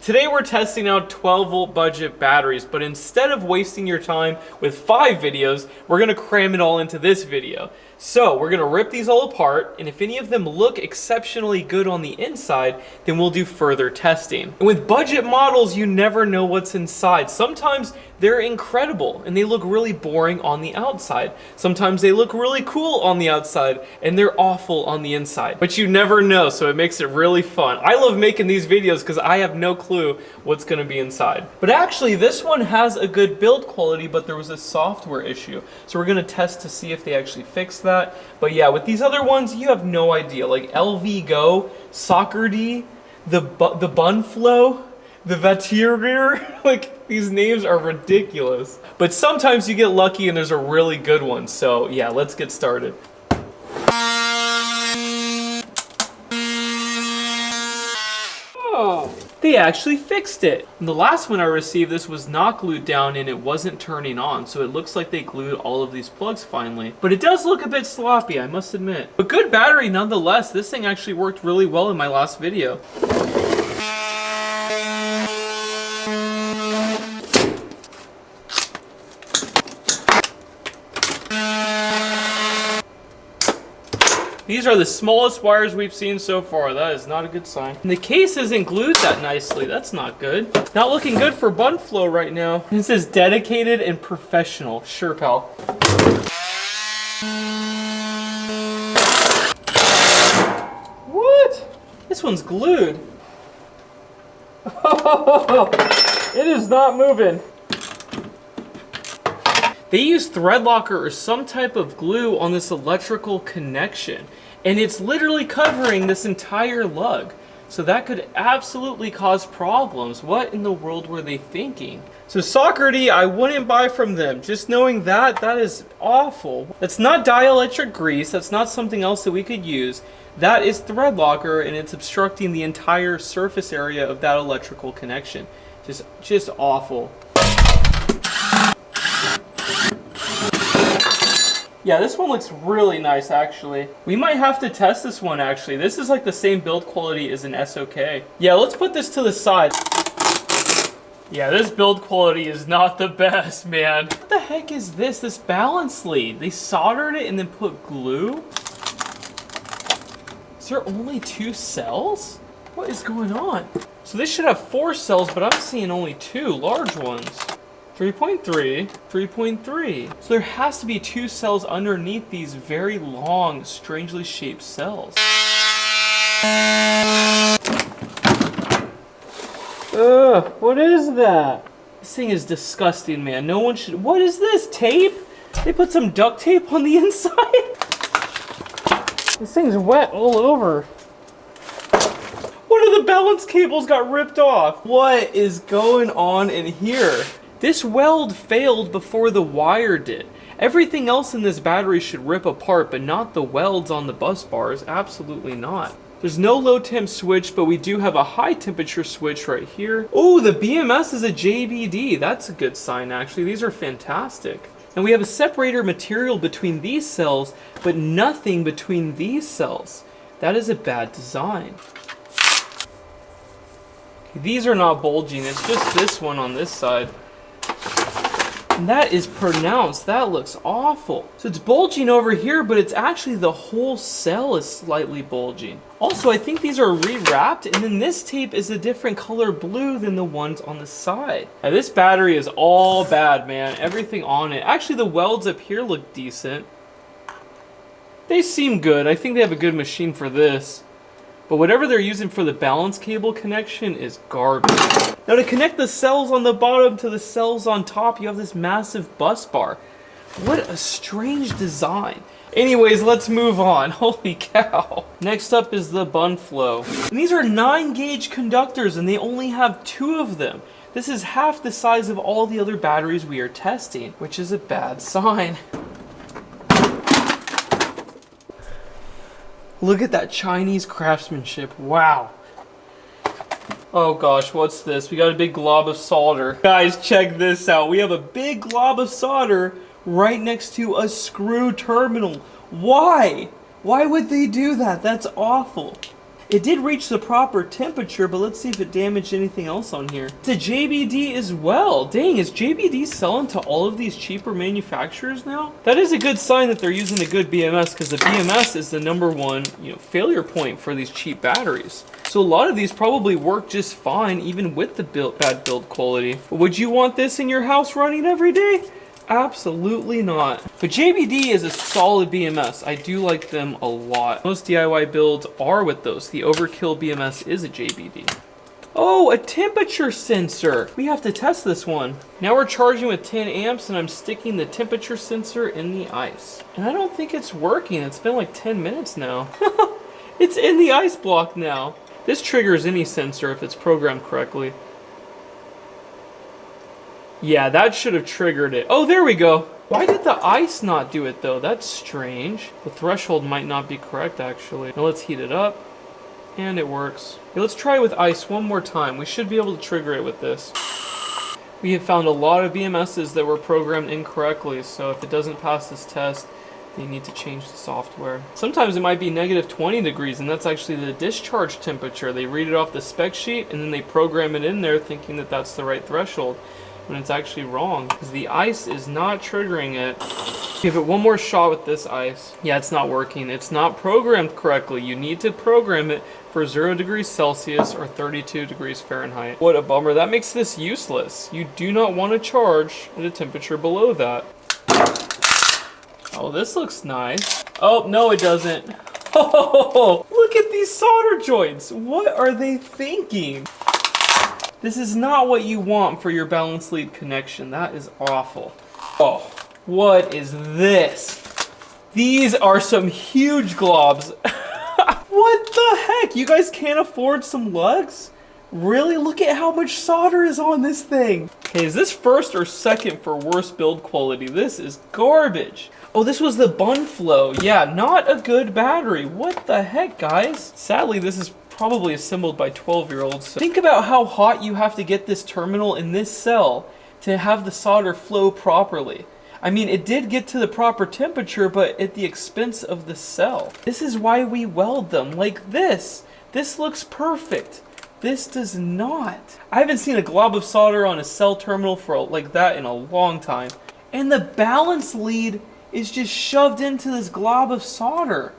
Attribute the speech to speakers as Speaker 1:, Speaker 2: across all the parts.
Speaker 1: Today we're testing out 12-volt budget batteries, but instead of wasting your time with 5 videos, we're going to cram it all into this video. So we're going to rip these all apart, and if any of them look exceptionally good on the inside, then we'll do further testing. And with budget models, you never know what's inside. Sometimes they're incredible and they look really boring on the outside. Sometimes they look really cool on the outside and they're awful on the inside. But you never know, so it makes it really fun. I love making these videos because I have no clue what's going to be inside. But actually, this one has a good build quality, but there was a software issue. So we're going to test to see if they actually fixed that. But yeah, with these other ones, you have no idea. Like Lvgoo, Sokerdy, the BunFloe, the Vatrer, like these names are ridiculous. But sometimes you get lucky and there's a really good one. So yeah, let's get started. Oh, they actually fixed it. And the last one I received, this was not glued down and it wasn't turning on. So it looks like they glued all of these plugs finally. But it does look a bit sloppy, I must admit. But good battery nonetheless. This thing actually worked really well in my last video. These are the smallest wires we've seen so far. That is not a good sign. And the case isn't glued that nicely. That's not good. Not looking good for BunFloe right now. It says dedicated and professional. Sure, pal. What? This one's glued. It is not moving. They use thread locker or some type of glue on this electrical connection, and it's literally covering this entire lug. So that could absolutely cause problems. What in the world were they thinking? So Sokerdy, I wouldn't buy from them. Just knowing that is awful. That's not dielectric grease. That's not something else that we could use. That is thread locker, and it's obstructing the entire surface area of that electrical connection. Just awful. Yeah, this one looks really nice, actually. We might have to test this one, actually. This is like the same build quality as an SOK. Yeah, let's put this to the side. Yeah, this build quality is not the best, man. What the heck is this? This balance lead. They soldered it and then put glue? Is there only 2 cells? What is going on? So this should have 4 cells, but I'm seeing only 2 large ones. 3.3, 3.3. So there has to be 2 cells underneath these very long, strangely shaped cells. Ugh, what is that? This thing is disgusting, man. No one should. What is this? Tape? They put some duct tape on the inside? This thing's wet all over. One of the balance cables got ripped off. What is going on in here? This weld failed before the wire did. Everything else in this battery should rip apart, but not the welds on the bus bars. Absolutely not. There's no low temp switch, but we do have a high temperature switch right here. Oh, the BMS is a JBD. That's a good sign, actually. These are fantastic. And we have a separator material between these cells, but nothing between these cells. That is a bad design. These are not bulging. It's just this one on this side. And that is pronounced. That looks awful. So it's bulging over here, but it's actually the whole cell is slightly bulging. Also, I think these are rewrapped, and then this tape is a different color blue than the ones on the side. Now, this battery is all bad, man. Everything on it. Actually, the welds up here look decent. They seem good. I think they have a good machine for this. But whatever they're using for the balance cable connection is garbage. Now to connect the cells on the bottom to the cells on top, you have this massive bus bar. What a strange design. Anyways, let's move on. Holy cow. Next up is the BunFloe. And these are 9-gauge conductors and they only have 2 of them. This is half the size of all the other batteries we are testing, which is a bad sign. Look at that Chinese craftsmanship. Wow. Oh gosh, what's this? We got a big glob of solder. Guys, check this out. We have a big glob of solder right next to a screw terminal. Why? Why would they do that? That's awful. It did reach the proper temperature, but let's see if it damaged anything else on here. It's a JBD as well. Dang, is JBD selling to all of these cheaper manufacturers now? That is a good sign that they're using a good BMS, because the BMS is the #1, failure point for these cheap batteries. So a lot of these probably work just fine, even with the bad build quality. But would you want this in your house running every day? Absolutely not. But JBD is a solid BMS. I do like them a lot. Most DIY builds are with those. The Overkill BMS is a JBD. Oh, a temperature sensor. We have to test this one. Now we're charging with 10 amps and I'm sticking the temperature sensor in the ice. And I don't think it's working. It's been like 10 minutes now. It's in the ice block now. This triggers any sensor if it's programmed correctly. Yeah, that should have triggered it. Oh, there we go. Why did the ice not do it though? That's strange. The threshold might not be correct actually. Now let's heat it up. And it works. Okay, let's try it with ice one more time. We should be able to trigger it with this. We have found a lot of BMSs that were programmed incorrectly, so if it doesn't pass this test, you need to change the software. Sometimes it might be -20 degrees, and that's actually the discharge temperature. They read it off the spec sheet, and then they program it in there thinking that that's the right threshold, when it's actually wrong, because the ice is not triggering it. Give it one more shot with this ice. Yeah, it's not working. It's not programmed correctly. You need to program it for 0 degrees Celsius or 32 degrees Fahrenheit. What a bummer. That makes this useless. You do not want to charge at a temperature below that. Oh, this looks nice. Oh, no, it doesn't. Oh, look at these solder joints. What are they thinking? This is not what you want for your balance lead connection. That is awful. Oh, what is this? These are some huge globs. What the heck? You guys can't afford some lugs? Really? Look at how much solder is on this thing. Okay, is this first or second for worst build quality? This is garbage. Oh, this was the BunFloe. Yeah, not a good battery. What the heck, guys? Sadly, this is probably assembled by 12-year-olds. So think about how hot you have to get this terminal in this cell to have the solder flow properly. I mean, it did get to the proper temperature, but at the expense of the cell. This is why we weld them like this. This looks perfect. This does not. I haven't seen a glob of solder on a cell terminal for like that in a long time. And the balance lead is just shoved into this glob of solder.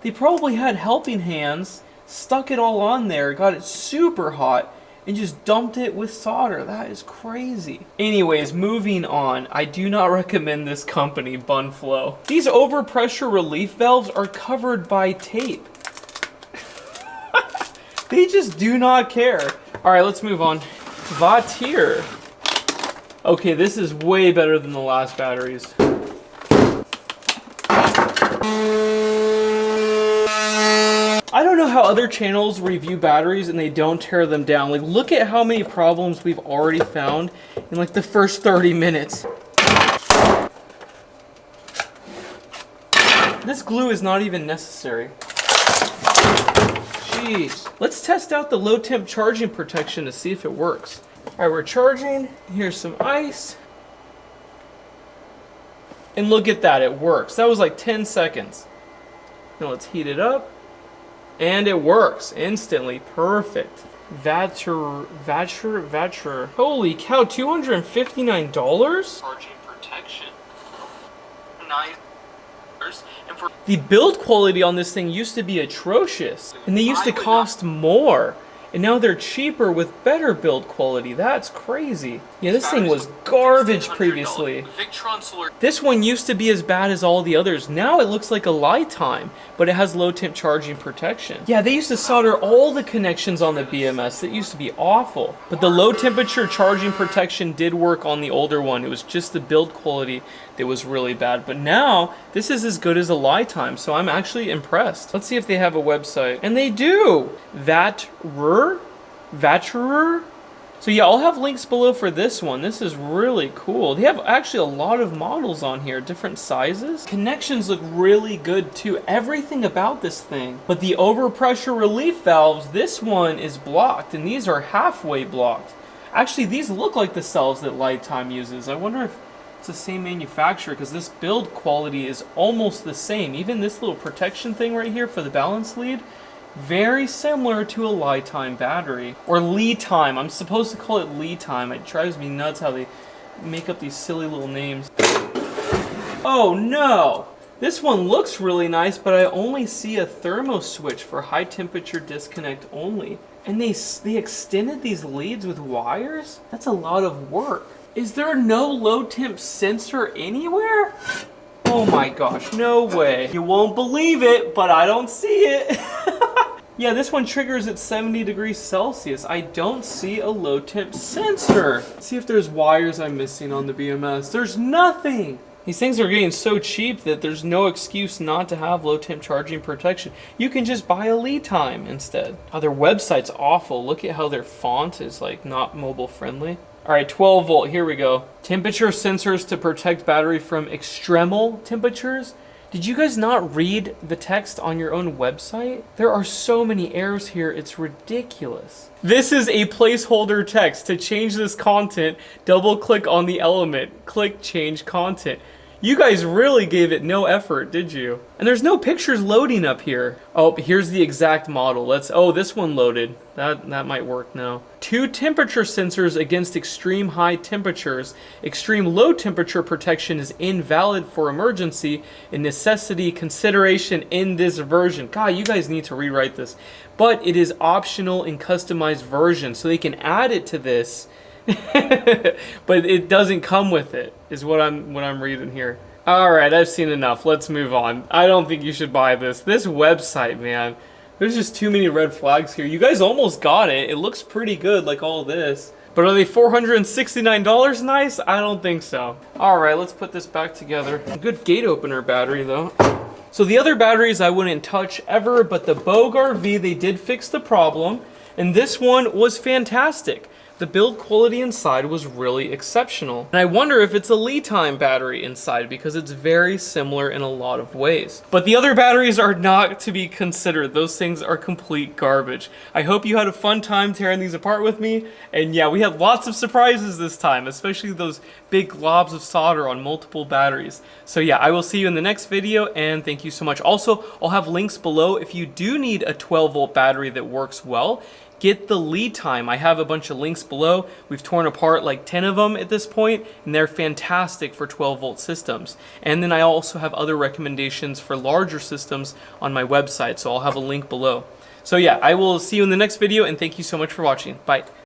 Speaker 1: They probably had helping hands, stuck it all on there, got it super hot, and just dumped it with solder. That is crazy. Anyways, moving on. I do not recommend this company, BunFloe. These overpressure relief valves are covered by tape. They just do not care. All right, let's move on. Vatrer. Okay, this is way better than the last batteries. I don't know how other channels review batteries and they don't tear them down. Like, look at how many problems we've already found in like the first 30 minutes. This glue is not even necessary. Jeez. Let's test out the low temp charging protection to see if it works. All right, we're charging. Here's some ice. And look at that, it works. That was like 10 seconds. Now let's heat it up. And it works instantly. Perfect. Vatrer. Holy cow, $259? Charging protection. Nice. And for the build quality on this thing used to be atrocious. And they used to cost more. And now they're cheaper with better build quality. That's crazy. Yeah, this thing was garbage previously. This one used to be as bad as all the others. Now it looks like a LiFePO4, but it has low temp charging protection. Yeah, they used to solder all the connections on the BMS. It used to be awful. But the low temperature charging protection did work on the older one. It was just the build quality that was really bad. But now, this is as good as a LiFePO4, so I'm actually impressed. Let's see if they have a website. And they do! Vatrer? So yeah, I'll have links below for this one. This is really cool. They have actually a lot of models on here, different sizes. Connections look really good too. Everything about this thing. But the overpressure relief valves, this one is blocked, and these are halfway blocked. Actually, these look like the cells that LiFePO4 uses. I wonder if it's the same manufacturer, because this build quality is almost the same. Even this little protection thing right here for the balance lead Very similar to a lifetime battery. Or lead time. I'm supposed to call it lead time. It drives me nuts how they make up these silly little names. Oh no! This one looks really nice, but I only see a thermo switch for high temperature disconnect only. And they extended these leads with wires? That's a lot of work. Is there no low temp sensor anywhere? Oh my gosh, no way. You won't believe it, but I don't see it. Yeah, this one triggers at 70 degrees Celsius. I don't see a low temp sensor. Let's see if there's wires I'm missing on the BMS. There's nothing. These things are getting so cheap that there's no excuse not to have low temp charging protection. You can just buy a lead time instead. Oh, their website's awful. Look at how their font is like not mobile friendly. All right, 12 volt, here we go. Temperature sensors to protect battery from extremal temperatures. Did you guys not read the text on your own website? There are so many errors here, it's ridiculous. This is a placeholder text. To change this content, double click on the element, click change content. You guys really gave it no effort, did you? And there's no pictures loading up here. Oh, here's the exact model. Oh, this one loaded. That might work now. 2 temperature sensors against extreme high temperatures. Extreme low temperature protection is invalid for emergency and necessity consideration in this version. God, you guys need to rewrite this. But it is optional in customized version, so they can add it to this. But it doesn't come with it, is what I'm reading here. Alright, I've seen enough. Let's move on. I don't think you should buy this. This website, man. There's just too many red flags here. You guys almost got it. It looks pretty good, like all this. But are they $469 nice? I don't think so. Alright, let's put this back together. A good gate opener battery, though. So the other batteries I wouldn't touch ever, but the Bogar V, they did fix the problem. And this one was fantastic. The build quality inside was really exceptional. And I wonder if it's a lead time battery inside because it's very similar in a lot of ways. But the other batteries are not to be considered. Those things are complete garbage. I hope you had a fun time tearing these apart with me. And yeah, we had lots of surprises this time, especially those big globs of solder on multiple batteries. So yeah, I will see you in the next video and thank you so much. Also, I'll have links below if you do need a 12 volt battery that works well. Get the lead time. I have a bunch of links below. We've torn apart like 10 of them at this point, and they're fantastic for 12 volt systems. And then I also have other recommendations for larger systems on my website, so I'll have a link below. So yeah, I will see you in the next video, and thank you so much for watching. Bye.